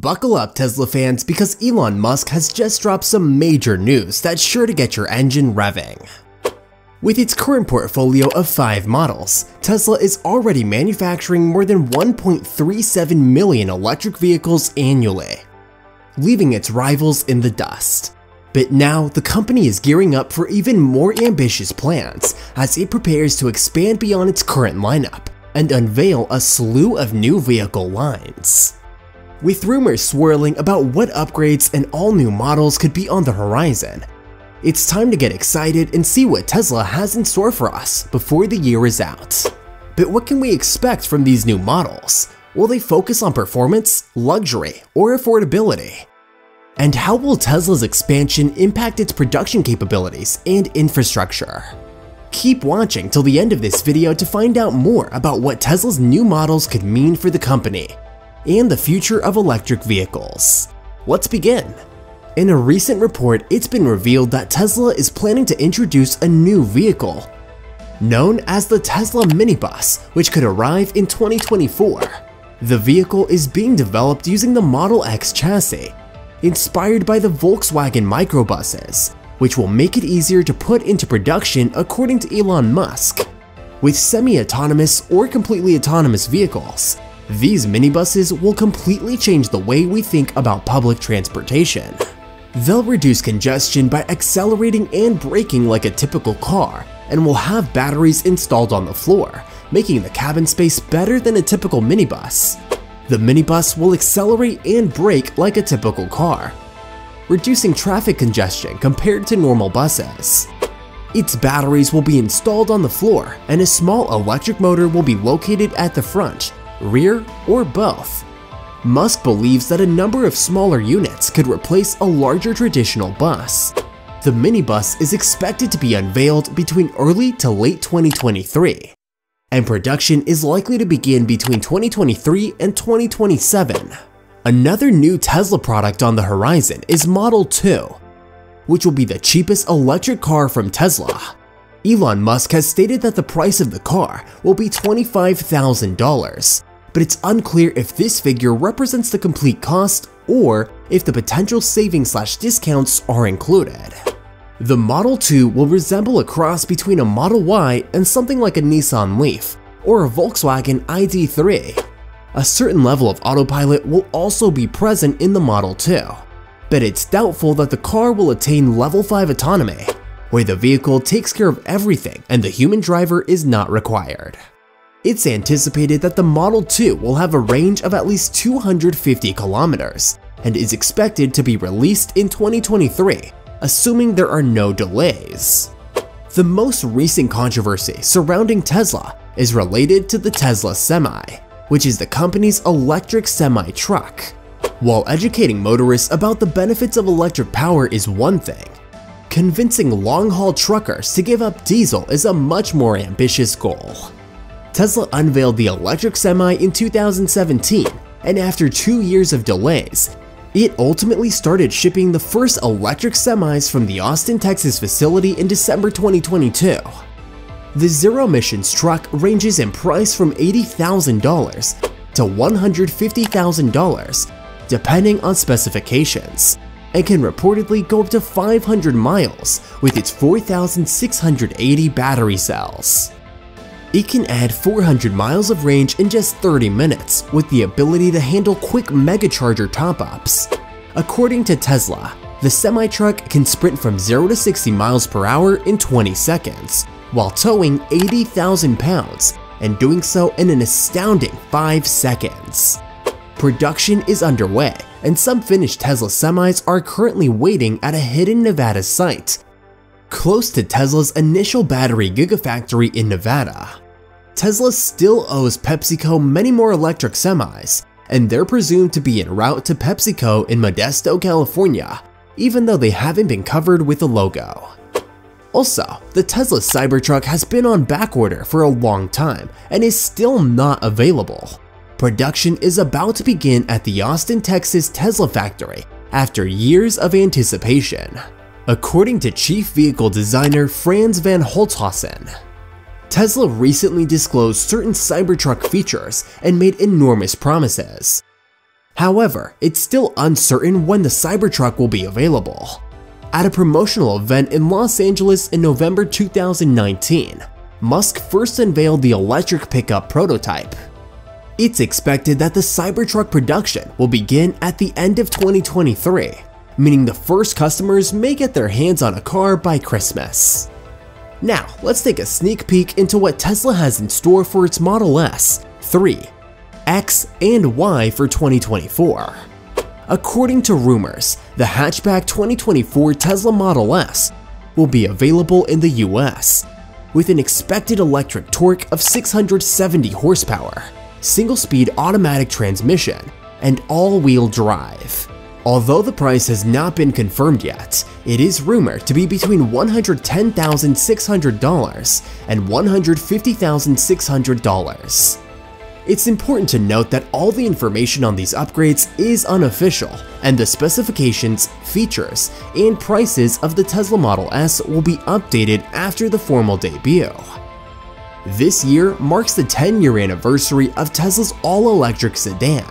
Buckle up, Tesla fans, because Elon Musk has just dropped some major news that's sure to get your engine revving. With its current portfolio of 5 models, Tesla is already manufacturing more than 1.37 million electric vehicles annually, leaving its rivals in the dust. But now, the company is gearing up for even more ambitious plans as it prepares to expand beyond its current lineup and unveil a slew of new vehicle lines. With rumors swirling about what upgrades and all-new models could be on the horizon, it's time to get excited and see what Tesla has in store for us before the year is out. But what can we expect from these new models? Will they focus on performance, luxury, or affordability? And how will Tesla's expansion impact its production capabilities and infrastructure? Keep watching till the end of this video to find out more about what Tesla's new models could mean for the company and the future of electric vehicles. Let's begin. In a recent report, it's been revealed that Tesla is planning to introduce a new vehicle known as the Tesla minibus, which could arrive in 2024. The vehicle is being developed using the Model X chassis, inspired by the Volkswagen microbuses, which will make it easier to put into production according to Elon Musk. With semi-autonomous or completely autonomous vehicles, these minibuses will completely change the way we think about public transportation. They'll reduce congestion by accelerating and braking like a typical car, and will have batteries installed on the floor, making the cabin space better than a typical minibus. The minibus will accelerate and brake like a typical car, reducing traffic congestion compared to normal buses. Its batteries will be installed on the floor, and a small electric motor will be located at the front, rear, or both. Musk believes that a number of smaller units could replace a larger traditional bus. The minibus is expected to be unveiled between early to late 2023, and production is likely to begin between 2023 and 2027. Another new Tesla product on the horizon is Model 2, which will be the cheapest electric car from Tesla. Elon Musk has stated that the price of the car will be $25,000, but it's unclear if this figure represents the complete cost or if the potential savings/discounts are included. The Model 2 will resemble a cross between a Model Y and something like a Nissan Leaf or a Volkswagen ID.3. A certain level of autopilot will also be present in the Model 2, but it's doubtful that the car will attain Level 5 autonomy, where the vehicle takes care of everything and the human driver is not required. It's anticipated that the Model 2 will have a range of at least 250 kilometers and is expected to be released in 2023, assuming there are no delays. The most recent controversy surrounding Tesla is related to the Tesla Semi, which is the company's electric semi-truck. While educating motorists about the benefits of electric power is one thing, convincing long-haul truckers to give up diesel is a much more ambitious goal. Tesla unveiled the electric Semi in 2017, and after 2 years of delays, it ultimately started shipping the first electric semis from the Austin, Texas facility in December 2022. The zero-emissions truck ranges in price from $80,000 to $150,000, depending on specifications, and can reportedly go up to 500 miles with its 4,680 battery cells. It can add 400 miles of range in just 30 minutes with the ability to handle quick megacharger top-ups. According to Tesla, the semi-truck can sprint from 0 to 60 miles per hour in 20 seconds, while towing 80,000 pounds and doing so in an astounding 5 seconds. Production is underway, and some finished Tesla semis are currently waiting at a hidden Nevada site close to Tesla's initial battery gigafactory in Nevada. Tesla still owes PepsiCo many more electric semis, and they're presumed to be en route to PepsiCo in Modesto, California, even though they haven't been covered with a logo. Also, the Tesla Cybertruck has been on backorder for a long time and is still not available. Production is about to begin at the Austin, Texas Tesla factory after years of anticipation, according to Chief Vehicle Designer Franz van Holthausen. Tesla recently disclosed certain Cybertruck features and made enormous promises. However, it's still uncertain when the Cybertruck will be available. At a promotional event in Los Angeles in November 2019, Musk first unveiled the electric pickup prototype. It's expected that the Cybertruck production will begin at the end of 2023, meaning the first customers may get their hands on a car by Christmas. Now, let's take a sneak peek into what Tesla has in store for its Model S, 3, X, and Y for 2024. According to rumors, the hatchback 2024 Tesla Model S will be available in the US, with an expected electric torque of 670 horsepower, single-speed automatic transmission, and all-wheel drive. Although the price has not been confirmed yet, it is rumored to be between $110,600 and $150,600. It's important to note that all the information on these upgrades is unofficial, and the specifications, features, and prices of the Tesla Model S will be updated after the formal debut. This year marks the 10-year anniversary of Tesla's all-electric sedan,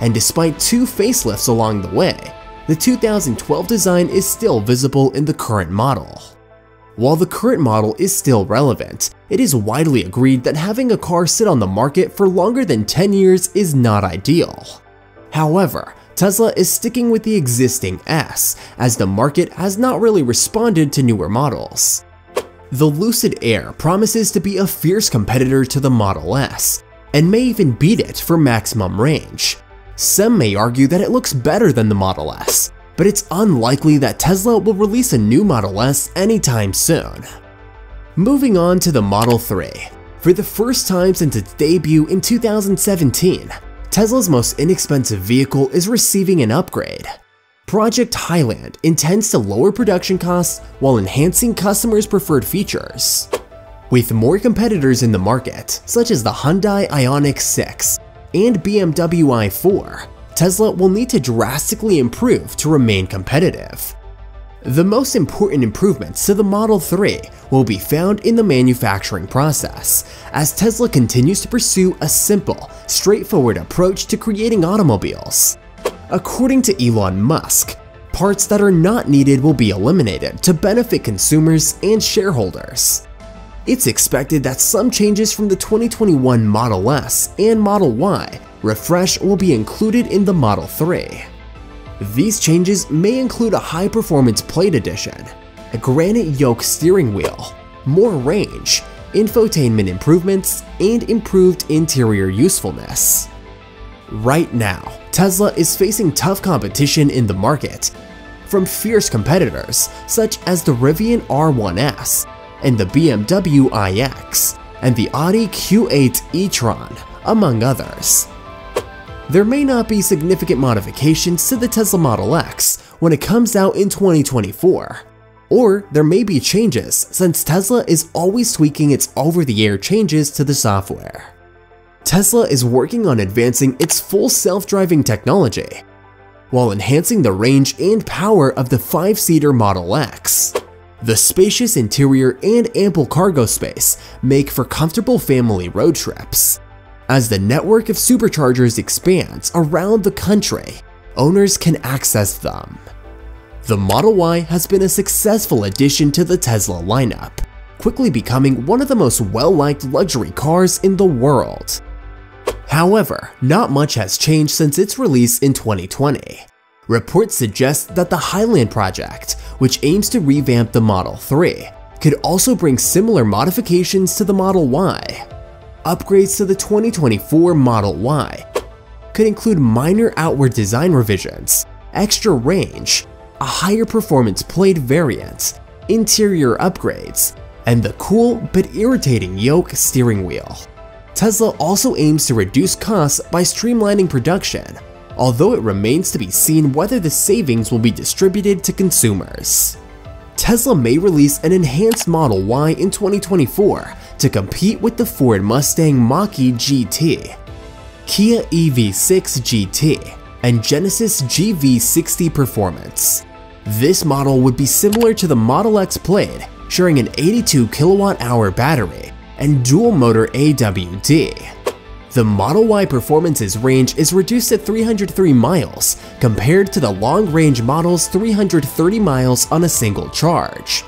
and despite 2 facelifts along the way, the 2012 design is still visible in the current model. While the current model is still relevant, it is widely agreed that having a car sit on the market for longer than 10 years is not ideal. However, Tesla is sticking with the existing S, as the market has not really responded to newer models. The Lucid Air promises to be a fierce competitor to the Model S, and may even beat it for maximum range. Some may argue that it looks better than the Model S, but it's unlikely that Tesla will release a new Model S anytime soon. Moving on to the Model 3. For the first time since its debut in 2017, Tesla's most inexpensive vehicle is receiving an upgrade. Project Highland intends to lower production costs while enhancing customers' preferred features. With more competitors in the market, such as the Hyundai Ioniq 6 and BMW i4, Tesla will need to drastically improve to remain competitive. The most important improvements to the Model 3 will be found in the manufacturing process, as Tesla continues to pursue a simple, straightforward approach to creating automobiles. According to Elon Musk, parts that are not needed will be eliminated to benefit consumers and shareholders. It's expected that some changes from the 2021 Model S and Model Y refresh will be included in the Model 3. These changes may include a high-performance plate addition, a granite yoke steering wheel, more range, infotainment improvements, and improved interior usefulness. Right now, Tesla is facing tough competition in the market from fierce competitors such as the Rivian R1S and the BMW iX and the Audi Q8 e-tron, among others. There may not be significant modifications to the Tesla Model X when it comes out in 2024, or there may be changes since Tesla is always tweaking its over-the-air changes to the software. Tesla is working on advancing its full self-driving technology, while enhancing the range and power of the 5-seater Model X. The spacious interior and ample cargo space make for comfortable family road trips. As the network of superchargers expands around the country, owners can access them. The Model Y has been a successful addition to the Tesla lineup, quickly becoming one of the most well-liked luxury cars in the world. However, not much has changed since its release in 2020. Reports suggest that the Highland project, which aims to revamp the Model 3, could also bring similar modifications to the Model Y. Upgrades to the 2024 Model Y could include minor outward design revisions, extra range, a higher performance plate variant, interior upgrades, and the cool but irritating yoke steering wheel. Tesla also aims to reduce costs by streamlining production, although it remains to be seen whether the savings will be distributed to consumers. Tesla may release an enhanced Model Y in 2024 to compete with the Ford Mustang Mach-E GT, Kia EV6 GT, and Genesis GV60 Performance. This model would be similar to the Model X Plaid, sharing an 82 kWh battery and dual motor AWD. The Model Y performance's range is reduced to 303 miles compared to the long-range model's 330 miles on a single charge.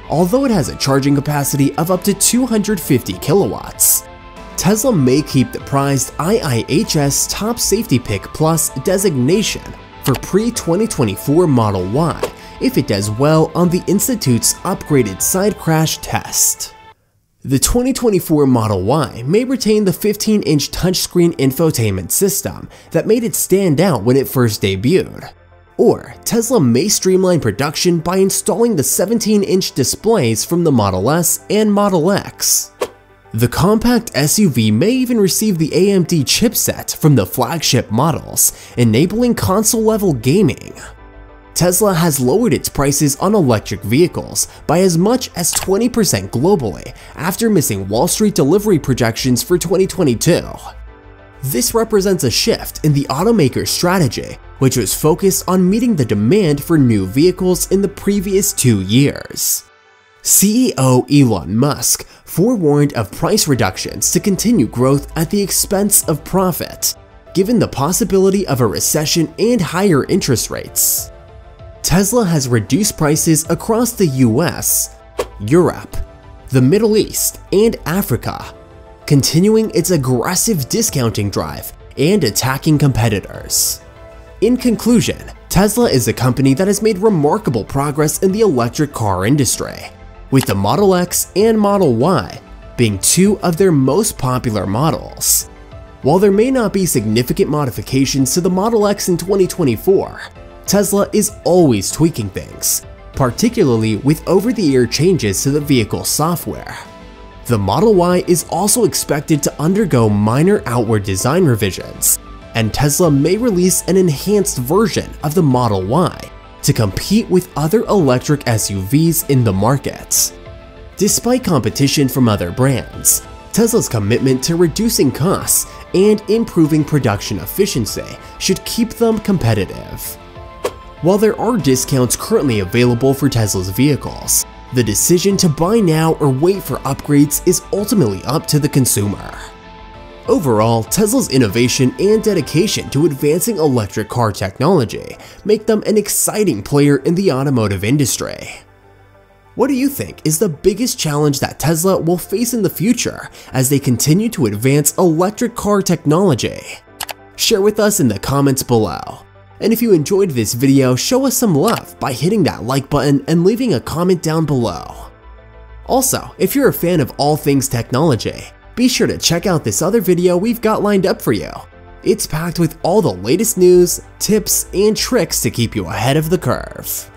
Although it has a charging capacity of up to 250 kilowatts, Tesla may keep the prized IIHS Top Safety Pick Plus designation for pre-2024 Model Y if it does well on the Institute's upgraded side crash test. The 2024 Model Y may retain the 15-inch touchscreen infotainment system that made it stand out when it first debuted. Or Tesla may streamline production by installing the 17-inch displays from the Model S and Model X. The compact SUV may even receive the AMD chipset from the flagship models, enabling console-level gaming. Tesla has lowered its prices on electric vehicles by as much as 20% globally after missing Wall Street delivery projections for 2022. This represents a shift in the automaker's strategy, which was focused on meeting the demand for new vehicles in the previous 2 years. CEO Elon Musk forewarned of price reductions to continue growth at the expense of profit, given the possibility of a recession and higher interest rates. Tesla has reduced prices across the US, Europe, the Middle East, and Africa, continuing its aggressive discounting drive and attacking competitors. In conclusion, Tesla is a company that has made remarkable progress in the electric car industry, with the Model X and Model Y being two of their most popular models. While there may not be significant modifications to the Model X in 2024, Tesla is always tweaking things, particularly with over-the-air changes to the vehicle software. The Model Y is also expected to undergo minor outward design revisions, and Tesla may release an enhanced version of the Model Y to compete with other electric SUVs in the market. Despite competition from other brands, Tesla's commitment to reducing costs and improving production efficiency should keep them competitive. While there are discounts currently available for Tesla's vehicles, the decision to buy now or wait for upgrades is ultimately up to the consumer. Overall, Tesla's innovation and dedication to advancing electric car technology make them an exciting player in the automotive industry. What do you think is the biggest challenge that Tesla will face in the future as they continue to advance electric car technology? Share with us in the comments below. And if you enjoyed this video, show us some love by hitting that like button and leaving a comment down below. Also, if you're a fan of all things technology, be sure to check out this other video we've got lined up for you. It's packed with all the latest news, tips, and tricks to keep you ahead of the curve.